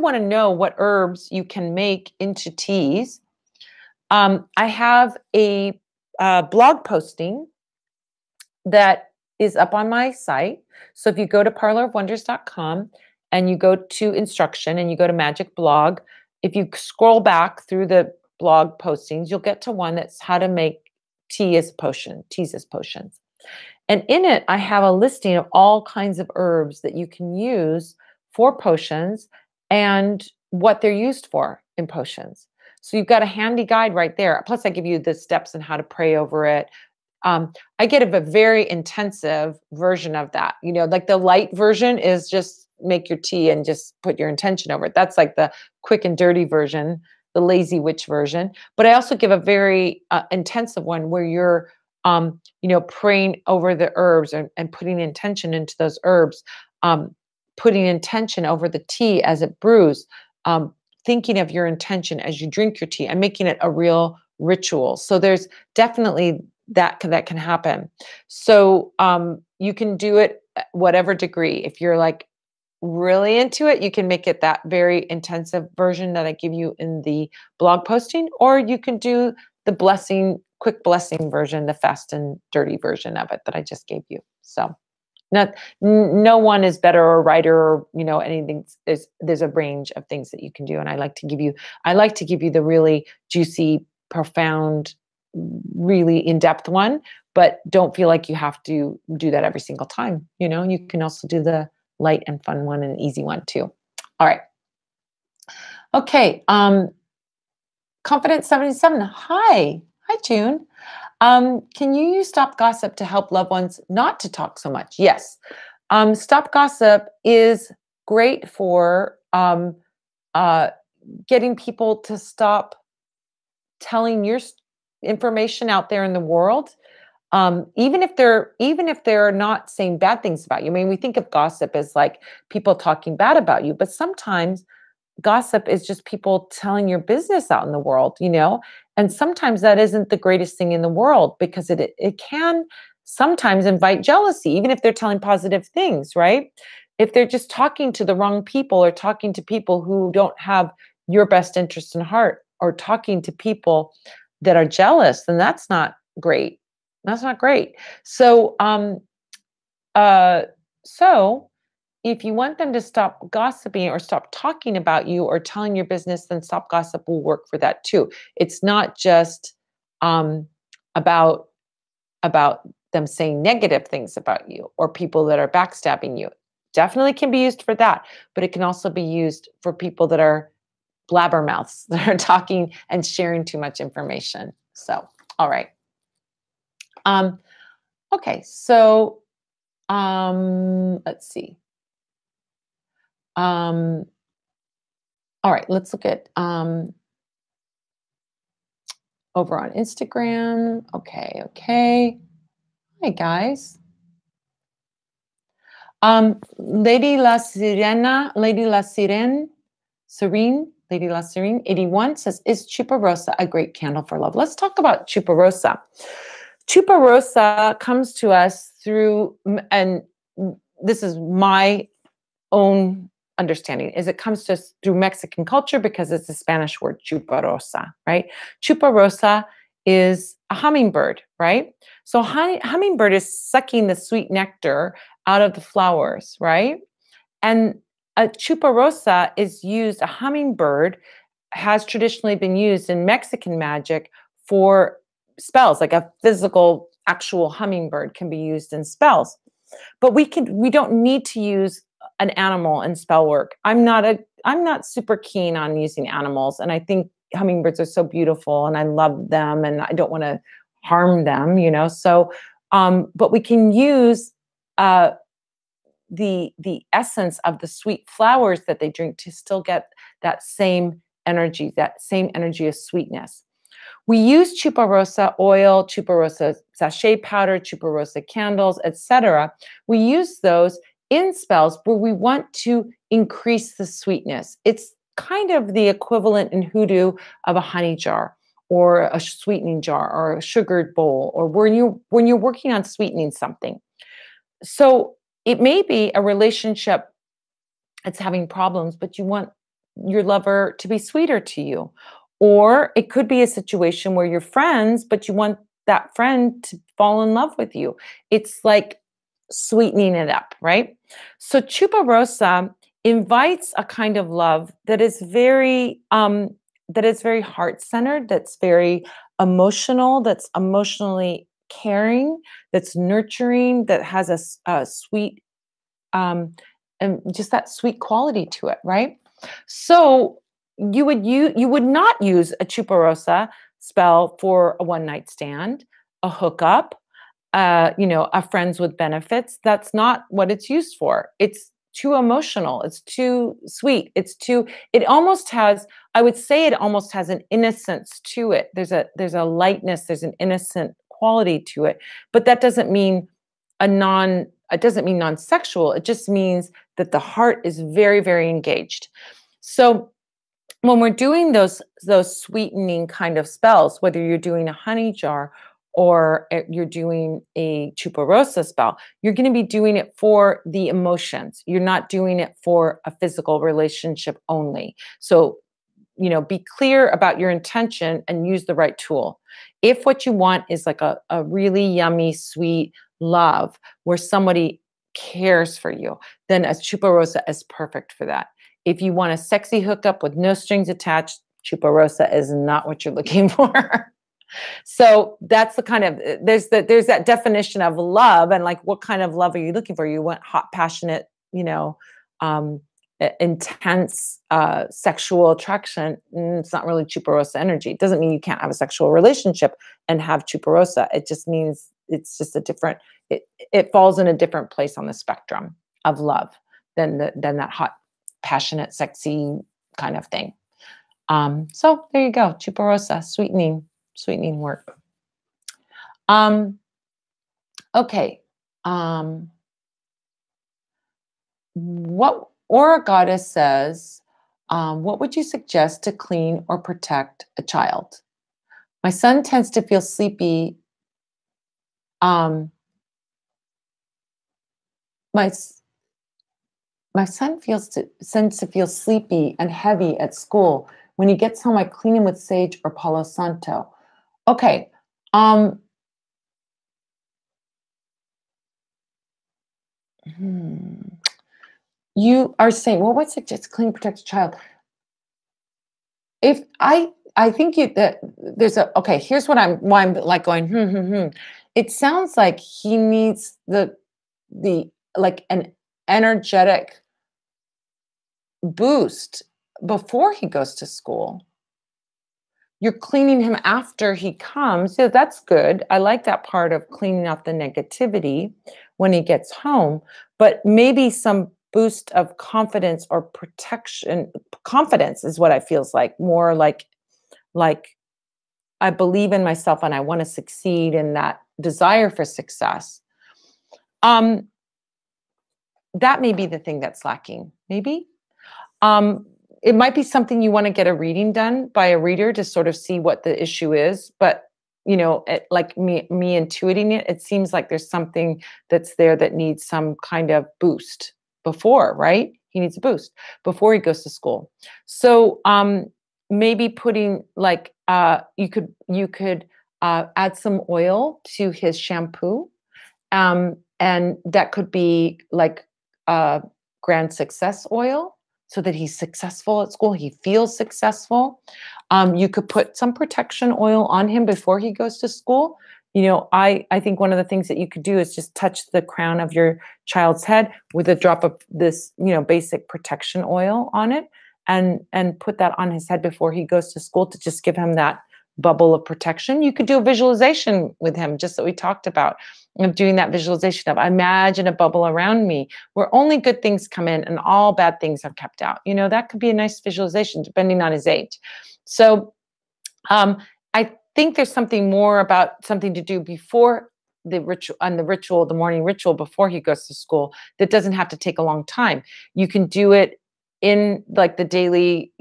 A: want to know what herbs you can make into teas, I have a blog posting that is up on my site. So if you go to parlorofwonders.com and you go to instruction and you go to magic blog, if you scroll back through the blog postings, you'll get to one that's how to make teas as potions. And in it, I have a listing of all kinds of herbs that you can use for potions and what they're used for in potions. So you've got a handy guide right there. Plus, I give you the steps on how to pray over it, I get a very intensive version of that. Like the light version is just make your tea and just put your intention over it. That's like the quick and dirty version, the lazy witch version. But I also give a very intensive one where you're, praying over the herbs and putting intention into those herbs, putting intention over the tea as it brews, thinking of your intention as you drink your tea and making it a real ritual. So there's definitely that can happen. So you can do it at whatever degree. If you're like really into it, you can make it that very intensive version that I give you in the blog posting, or you can do the quick blessing version, the fast and dirty version of it that I just gave you. So no one is better or righter or anything. There's a range of things that you can do, and I like to give you the really juicy, profound, really in-depth one, but don't feel like you have to do that every single time. You can also do the light and fun one and easy one too. All right. Okay. Confident 77. Hi, June. Can you use Stop Gossip to help loved ones not to talk so much? Yes. Stop Gossip is great for getting people to stop telling your information out there in the world, even if they're not saying bad things about you. I mean, we think of gossip as like people talking bad about you, but sometimes gossip is just people telling your business out in the world, and sometimes that isn't the greatest thing in the world, because it can sometimes invite jealousy, even if they're telling positive things, right? If they're just talking to the wrong people, or talking to people who don't have your best interest in heart, or talking to people that are jealous, then that's not great. That's not great. So, so if you want them to stop gossiping or stop talking about you or telling your business, then Stop Gossip will work for that too. It's not just about them saying negative things about you or people that are backstabbing you. Definitely can be used for that, but it can also be used for people that are blabbermouths, that are talking and sharing too much information. So, all right. Okay, so let's see. All right, let's look at over on Instagram. Okay. Hi guys. Lady La Sirena, Lady La Serene 81 says, is Chupa Rosa a great candle for love? Let's talk about Chupa Rosa. Chupa Rosa comes to us through, and this is my own understanding, is it comes to us through Mexican culture, because it's a Spanish word, chupa rosa, right? Chupa rosa is a hummingbird, right? So hummingbird is sucking the sweet nectar out of the flowers, right? And a chupa rosa is used, a hummingbird has traditionally been used in Mexican magic for spells, like a physical, actual hummingbird can be used in spells. But we don't need to use an animal in spell work. I'm not super keen on using animals, and I think hummingbirds are so beautiful and I love them and I don't want to harm them, So, but we can use the essence of the sweet flowers that they drink to still get that same energy of sweetness. We use Chupa Rosa oil, Chupa Rosa sachet powder, Chupa Rosa candles, etc. We use those in spells where we want to increase the sweetness. It's kind of the equivalent in hoodoo of a honey jar or a sweetening jar or a sugared bowl, or when you're working on sweetening something. So it may be a relationship that's having problems, but you want your lover to be sweeter to you. Or it could be a situation where you're friends, but you want that friend to fall in love with you. It's like sweetening it up, right? So Chupa Rosa invites a kind of love that is very heart-centered, that's very emotional, that's emotionally caring, that's nurturing, that has a sweet and just that sweet quality to it, right? So you would not use a Chupa Rosa spell for a one-night stand, a hookup, a friends with benefits. That's not what it's used for. It's too emotional. It's too sweet. It almost has, I would say it almost has an innocence to it. There's a lightness, there's an innocent quality to it. But that doesn't mean it doesn't mean non-sexual. It just means that the heart is very, very engaged. So when we're doing those sweetening kind of spells, whether you're doing a honey jar or you're doing a chupa rosa spell, you're going to be doing it for the emotions. You're not doing it for a physical relationship only. So, be clear about your intention and use the right tool. If what you want is like a really yummy, sweet love where somebody cares for you, then a chupa rosa is perfect for that. If you want a sexy hookup with no strings attached, chupa rosa is not what you're looking for. So that's the kind of there's that definition of love, and like what kind of love are you looking for? You want hot, passionate, um, intense sexual attraction. It's not really chupa rosa energy. It doesn't mean you can't have a sexual relationship and have chupa rosa. It just means it's just a different. It falls in a different place on the spectrum of love than that hot, passionate, sexy kind of thing. So there you go, chupa rosa, sweetening work. Okay. What Aura Goddess says, what would you suggest to clean or protect a child? My son tends to feel sleepy. Um, my my son tends to feel sleepy and heavy at school. When he gets home, I clean him with sage or Palo Santo. Okay. Um, hmm. You are saying, well, what's it? Just clean, protect a child. If I think that there's a okay. Here's why I'm like going. It sounds like he needs the like an energetic boost before he goes to school. You're cleaning him after he comes. So that's good. I like that part of cleaning out the negativity when he gets home, but maybe some boost of confidence or protection. Confidence is what I feels like, more like I believe in myself and I want to succeed, and that desire for success. Um that may be the thing that's lacking. Maybe. Um, it might be something you want to get a reading done by a reader to sort of see what the issue is. But like me intuiting it, it seems like there's something that's there that needs some kind of boost before, right? He needs a boost before he goes to school. So maybe putting like you could add some oil to his shampoo, and that could be like grand success oil, so that he's successful at school. He feels successful. You could put some protection oil on him before he goes to school. I think one of the things that you could do is just touch the crown of your child's head with a drop of this, basic protection oil on it, and put that on his head before he goes to school to just give him that bubble of protection. You could do a visualization with him, just that we talked about, of doing that visualization of, I imagine a bubble around me where only good things come in and all bad things are kept out. That could be a nice visualization depending on his age. So I think there's something more about something to do before the ritual, the morning ritual before he goes to school, that doesn't have to take a long time. You can do it in like the daily,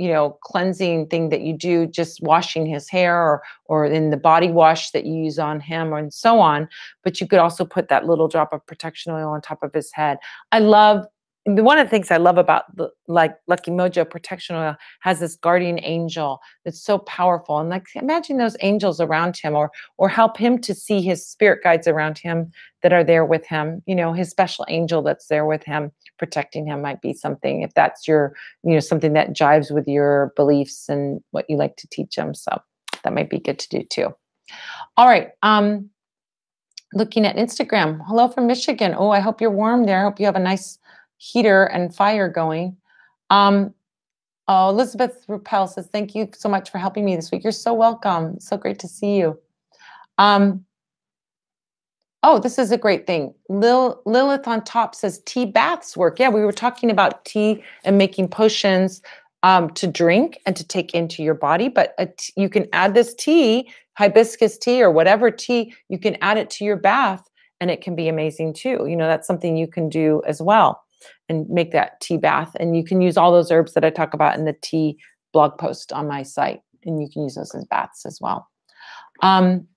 A: cleansing thing that you do, just washing his hair, or in the body wash that you use on him, and so on. But you could also put that little drop of protection oil on top of his head. One of the things I love about the like Lucky Mojo protection oil has this guardian angel that's so powerful. And like imagine those angels around him, or help him to see his spirit guides around him that are there with him. His special angel that's there with him, protecting him, might be something, if that's your, something that jives with your beliefs and what you like to teach him. So that might be good to do too. All right. Looking at Instagram. Hello from Michigan. Oh, I hope you're warm there. I hope you have a nice heater and fire going. Elizabeth Rappel says, thank you so much for helping me this week. You're so welcome. So great to see you. Oh, this is a great thing. Lilith on top says tea baths work. Yeah, we were talking about tea and making potions to drink and to take into your body, but you can add this tea, hibiscus tea or whatever tea, you can add it to your bath and it can be amazing too. You know, that's something you can do as well and make that tea bath. And you can use all those herbs that I talk about in the tea blog post on my site, and you can use those as baths as well. Um,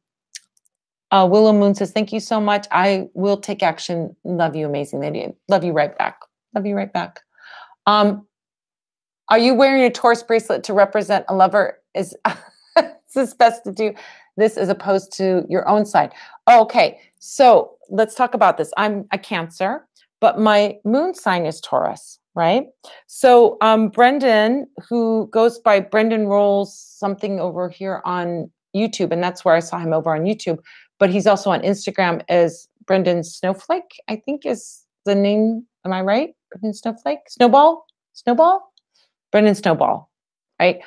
A: Willow Moon says, thank you so much. I will take action. Love you. Amazing lady. Love you right back. Love you right back. Are you wearing a Taurus bracelet to represent a lover? Is this best to do this as opposed to your own side? Okay. So let's talk about this. I'm a Cancer, but my moon sign is Taurus, right? So Brendan, who goes by Brendan Rolls something over here on YouTube, and that's where I saw him over on YouTube, but he's also on Instagram as Brendan Snowflake, I think is the name. Am I right? Brendan Snowflake? Snowball? Brendan Snowball, right?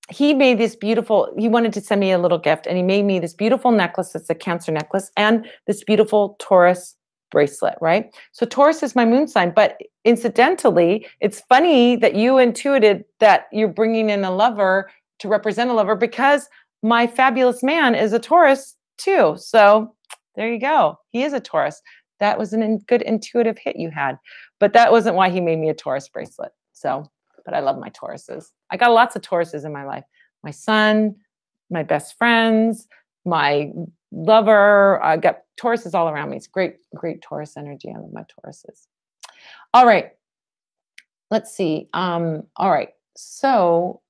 A: He made this beautiful, he wanted to send me a little gift, and he made me this beautiful necklace. It's a Cancer necklace and this beautiful Taurus bracelet, right? So Taurus is my moon sign, but incidentally, it's funny that you intuited that you're bringing in a lover to represent a lover, because my fabulous man is a Taurus too. So there you go. He is a Taurus. That was a good intuitive hit you had, but that wasn't why he made me a Taurus bracelet. So, but I love my Tauruses. I got lots of Tauruses in my life. My son, my best friends, my lover. I got Tauruses all around me. It's great, great Taurus energy. I love my Tauruses. All right. Let's see. All right. So,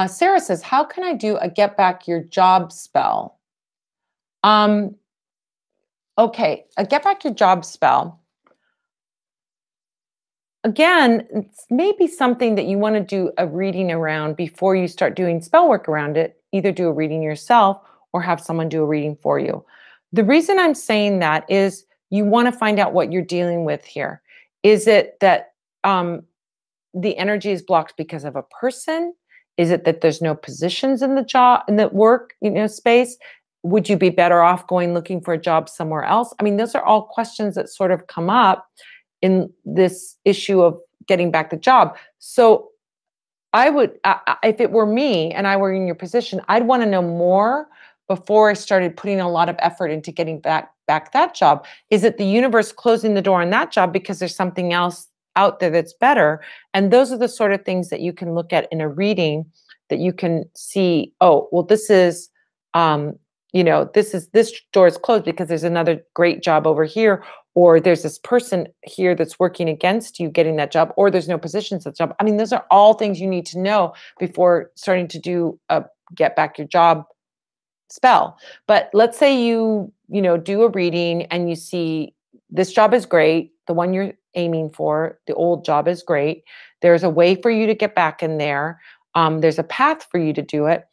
A: Sarah says, how can I do a get back your job spell? Okay, a get back your job spell. Again, it's maybe something that you want to do a reading around before you start doing spell work around it. Either do a reading yourself or have someone do a reading for you. The reason I'm saying that is you want to find out what you're dealing with here. Is it that the energy is blocked because of a person? Is it that there's no positions in the job, in the work, space? Would you be better off going looking for a job somewhere else? I mean, those are all questions that sort of come up in this issue of getting back the job. So I would, if it were me and I were in your position, I'd want to know more before I started putting a lot of effort into getting back that job. Is it the universe closing the door on that job because there's something else out there that's better? And those are the sort of things that you can look at in a reading, that you can see, oh, well, this is, this door is closed because there's another great job over here, or there's this person here that's working against you getting that job, or there's no positions at the job. I mean, those are all things you need to know before starting to do a get back your job spell. But let's say you do a reading and you see this job is great, the one you're aiming for, the old job is great. There's a way for you to get back in there. There's a path for you to do it.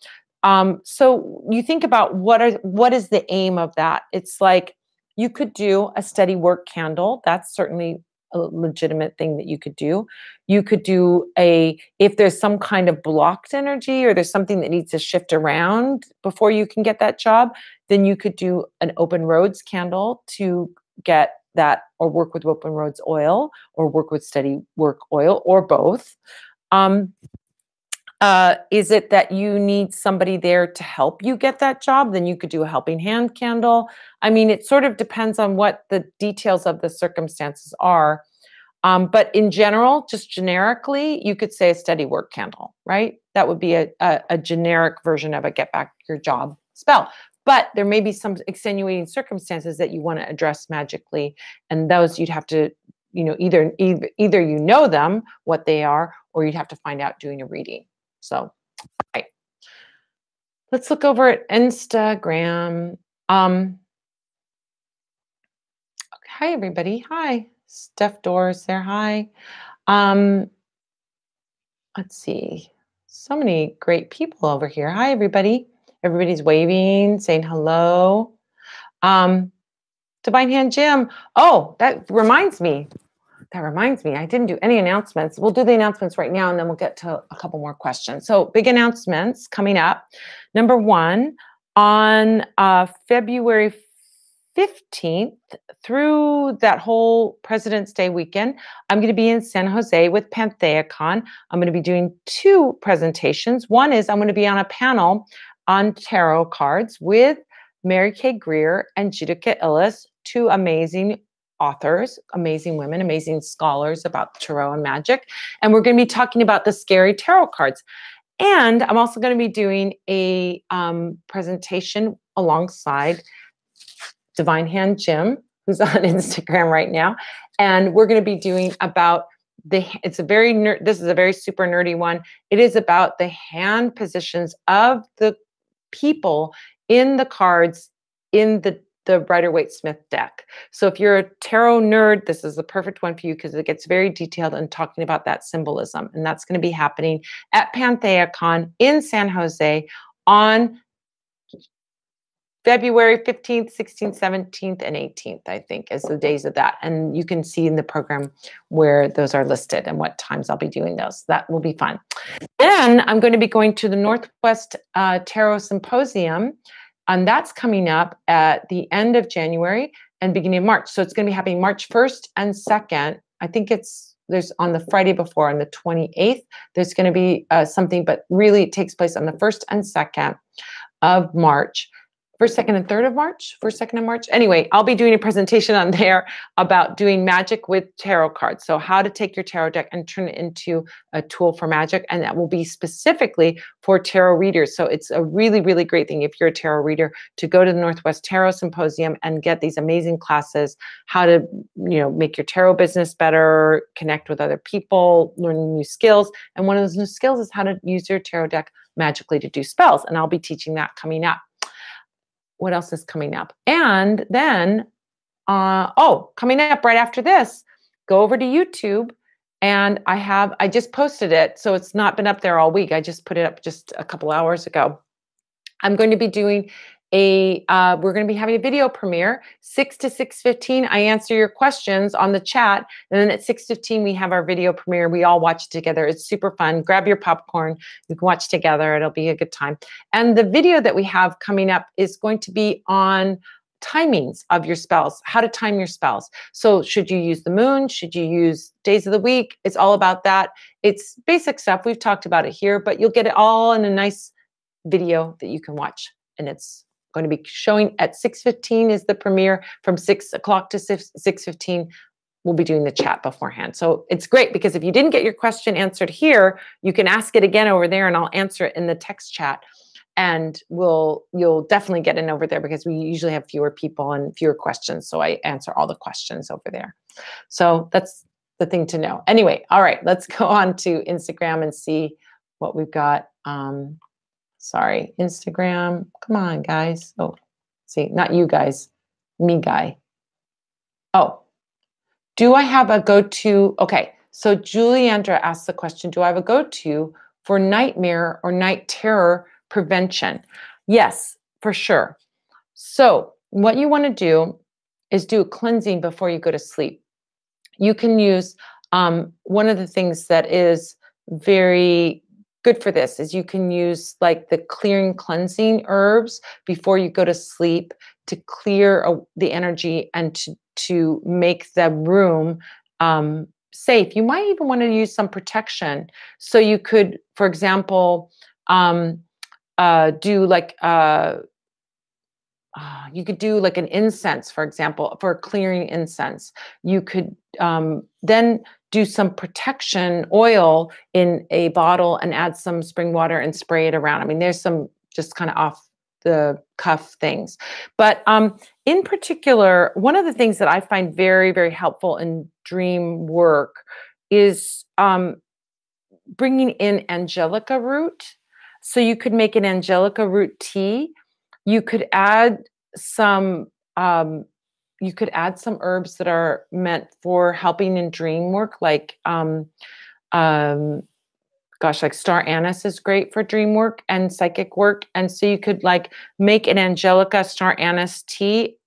A: So you think about what is the aim of that? It's like you could do a steady work candle. That's certainly a legitimate thing that you could do. You could do if there's some kind of blocked energy or there's something that needs to shift around before you can get that job, then you could do an open roads candle to get that, or work with open roads oil, or work with steady work oil, or both. Is it that you need somebody there to help you get that job? Then you could do a helping hand candle. I mean, it sort of depends on what the details of the circumstances are. But in general, just generically, you could say a steady work candle, right? That would be a generic version of a get back your job spell. But there may be some extenuating circumstances that you want to address magically. And those you'd have to, either you know them, what they are, or you'd have to find out doing a reading. So, right. Let's look over at Instagram. Hi, everybody. Hi. Steph Doors there. Hi. Let's see. So many great people over here. Hi, everybody. Everybody's waving, saying hello. Divine Hand Jim. Oh, that reminds me. I didn't do any announcements. We'll do the announcements right now, and then we'll get to a couple more questions. So big announcements coming up. Number one, On February 15th through that whole President's Day weekend, I'm going to be in San Jose with PantheaCon. I'm going to be doing 2 presentations. One is I'm going to be on a panel on tarot cards with Mary Kay Greer and Judika Illes, 2 amazing authors, amazing women, amazing scholars about tarot and magic. And we're going to be talking about the scary tarot cards. And I'm also going to be doing a presentation alongside Divine Hand Jim, who's on Instagram right now. And we're going to be doing about this is a very super nerdy one. It is about the hand positions of the people in the cards in the Rider-Waite-Smith deck. So if you're a tarot nerd, this is the perfect one for you because it gets very detailed and talking about that symbolism. And that's going to be happening at PantheaCon in San Jose on February 15th, 16th, 17th, and 18th, I think, is the days of that. And you can see in the program where those are listed and what times I'll be doing those. That will be fun. Then I'm going to be going to the Northwest Tarot Symposium, and that's coming up at the end of January and beginning of March. So it's going to be happening March 1st and 2nd. I think there's on the Friday before, on the 28th, there's going to be something, but really it takes place on the 1st and 2nd of March. 1st, 2nd, and 3rd of March? 1st, 2nd of March? Anyway, I'll be doing a presentation on there about doing magic with tarot cards. So how to take your tarot deck and turn it into a tool for magic. And that will be specifically for tarot readers. So it's a really, really great thing if you're a tarot reader to go to the Northwest Tarot Symposium and get these amazing classes, how to, make your tarot business better, connect with other people, learn new skills. And one of those new skills is how to use your tarot deck magically to do spells. And I'll be teaching that coming up. What else is coming up? And then, coming up right after this, go over to YouTube, and I just posted it, so it's not been up there all week. I just put it up just a couple hours ago. I'm going to be doing we're going to be having a video premiere, 6 to 6:15. I answer your questions on the chat. And then at 6:15, we have our video premiere. We all watch it together. It's super fun. Grab your popcorn. You can watch together. It'll be a good time. And the video that we have coming up is going to be on timings of your spells, how to time your spells. So should you use the moon? Should you use days of the week? It's all about that. It's basic stuff. We've talked about it here, but you'll get it all in a nice video that you can watch. And it's going to be showing at 6:15 is the premiere. From 6 o'clock to 6:15, we'll be doing the chat beforehand. So it's great because if you didn't get your question answered here, you can ask it again over there and I'll answer it in the text chat. And you'll definitely get in over there because we usually have fewer people and fewer questions. So I answer all the questions over there. So that's the thing to know. Anyway, all right, let's go on to Instagram and see what we've got. Sorry, Instagram. Come on, guys. Oh, see, not you guys, me guy. Oh, do I have a go-to? Okay, so Juliandra asked the question, do I have a go-to for nightmare or night terror prevention? Yes, for sure. So what you want to do is do a cleansing before you go to sleep. You can use, one of the things that is very good for this is you can use like the clearing cleansing herbs before you go to sleep to clear the energy and to make the room safe. You might even want to use some protection. So you could, for example, do like you could do like an incense, for example, for clearing incense. You could then do some protection oil in a bottle and add some spring water and spray it around. I mean, there's some just kind of off the cuff things. But in particular, one of the things that I find very, very helpful in dream work is bringing in angelica root. So you could make an angelica root tea. You could add some herbs that are meant for helping in dream work, like like star anise is great for dream work and psychic work. And so you could like make an angelica star anise tea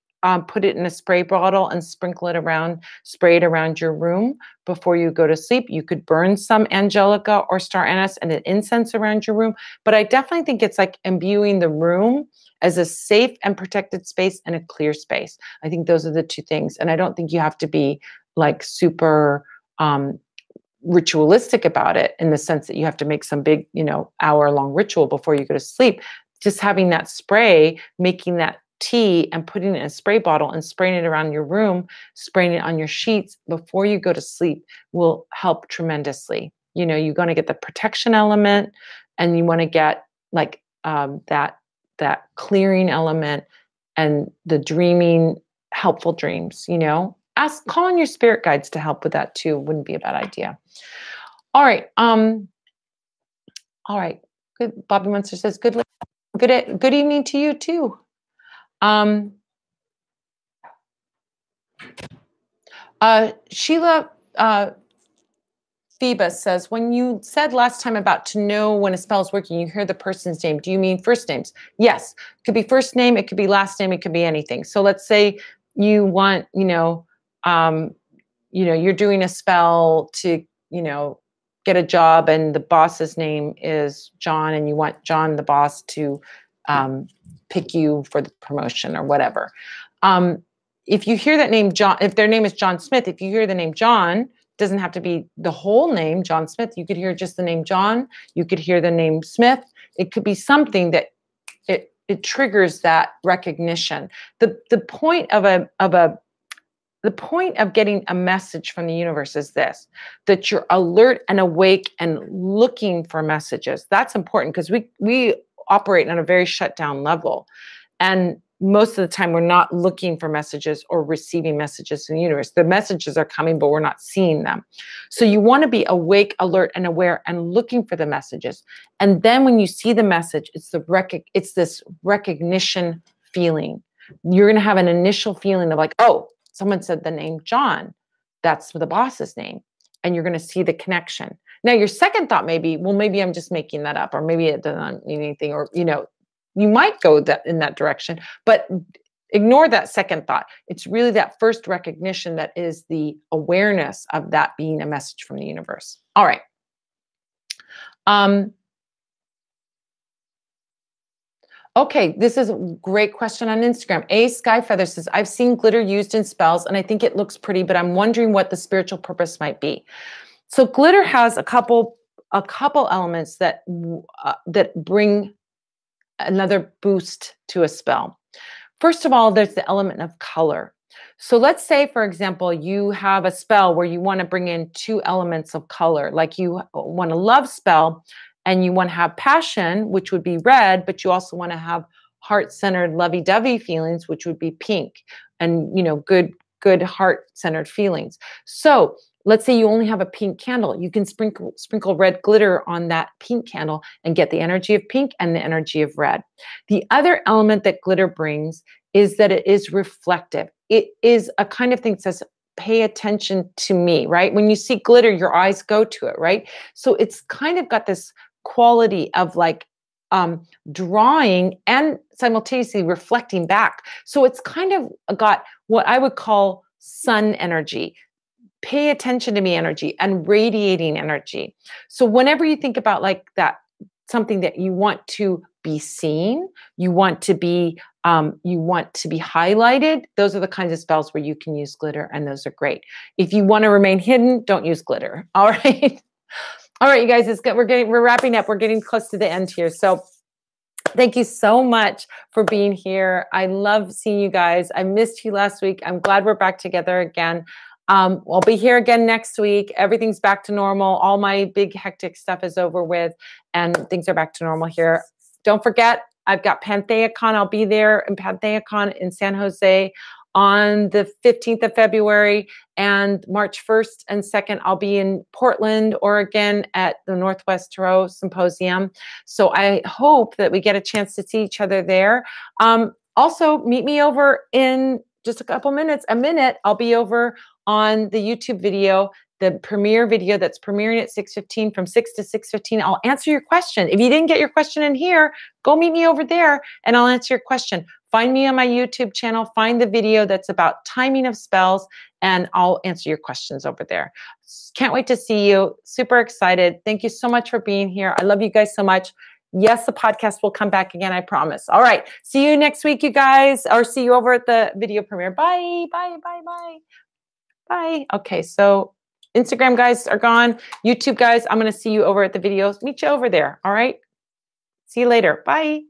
A: put it in a spray bottle and sprinkle it around, spray it around your room before you go to sleep. You could burn some angelica or star anise and an incense around your room. But I definitely think it's like imbuing the room as a safe and protected space and a clear space. I think those are the two things. And I don't think you have to be like super ritualistic about it in the sense that you have to make some big, hour-long ritual before you go to sleep. Just having that spray, making that tea and putting it in a spray bottle and spraying it around your room, spraying it on your sheets before you go to sleep will help tremendously. You're going to get the protection element, and you want to get like that clearing element and the dreaming, helpful dreams. Call on your spirit guides to help with that too. Wouldn't be a bad idea. All right. All right. Good. Bobby Munster says good evening to you too. Sheila Phoebus says, when you said last time about to know when a spell is working, you hear the person's name. Do you mean first names? Yes. It could be first name. It could be last name. It could be anything. So let's say you want, you're doing a spell to, get a job, and the boss's name is John, and you want John, the boss, to pick you for the promotion or whatever. If you hear that name, John, if their name is John Smith, if you hear the name John, doesn't have to be the whole name, John Smith. You could hear just the name John. You could hear the name Smith. It could be something that it triggers that recognition. The point of getting a message from the universe is this, that you're alert and awake and looking for messages. That's important because we operate on a very shut down level. And most of the time we're not looking for messages or receiving messages from the universe. The messages are coming, but we're not seeing them. So you want to be awake, alert, and aware and looking for the messages. And then when you see the message, it's this recognition feeling. You're going to have an initial feeling of like, oh, someone said the name John. That's the boss's name. And you're going to see the connection. Now, your second thought may be, well, maybe I'm just making that up, or maybe it doesn't mean anything, or, you might go in that direction, but ignore that second thought. It's really that first recognition that is the awareness of that being a message from the universe. All right. Okay, this is a great question on Instagram. A Skyfeather says, I've seen glitter used in spells and I think it looks pretty, but I'm wondering what the spiritual purpose might be. So glitter has a couple elements that bring another boost to a spell. First of all, there's the element of color. So let's say, for example, you have a spell where you want to bring in two elements of color, like you want a love spell and you want to have passion, which would be red, but you also want to have heart-centered, lovey-dovey feelings, which would be pink, and good heart-centered feelings. So let's say you only have a pink candle. You can sprinkle red glitter on that pink candle and get the energy of pink and the energy of red. The other element that glitter brings is that it is reflective. It is a kind of thing that says, pay attention to me, right? When you see glitter, your eyes go to it, right? So it's kind of got this quality of like drawing and simultaneously reflecting back. So it's kind of got what I would call sun energy, pay attention to me energy, and radiating energy. So whenever you think about like that, something that you want to be seen, you want to be highlighted, those are the kinds of spells where you can use glitter, and those are great. If you want to remain hidden, don't use glitter. All right. All right, you guys, we're wrapping up. We're getting close to the end here. So thank you so much for being here. I love seeing you guys. I missed you last week. I'm glad we're back together again. I'll be here again next week. Everything's back to normal. All my big hectic stuff is over with and things are back to normal here. Don't forget, I've got PantheaCon. I'll be there in PantheaCon in San Jose on the 15th of February, and March 1st and 2nd, I'll be in Portland, Oregon at the Northwest Tarot Symposium. So I hope that we get a chance to see each other there. Also, meet me over in just a minute. I'll be over on the YouTube video, the premiere video that's premiering at 6:15, from 6 to 6:15. I'll answer your question. If you didn't get your question in here, go meet me over there and I'll answer your question. find me on my YouTube channel, find the video that's about timing of spells, and I'll answer your questions over there. Can't wait to see you. Super excited. Thank you so much for being here. I love you guys so much. Yes, the podcast will come back again, I promise. All right. See you next week, you guys, or see you over at the video premiere. Bye, bye, bye, bye, bye. Okay, so Instagram guys are gone. YouTube guys, I'm going to see you over at the videos. Meet you over there. All right. See you later. Bye.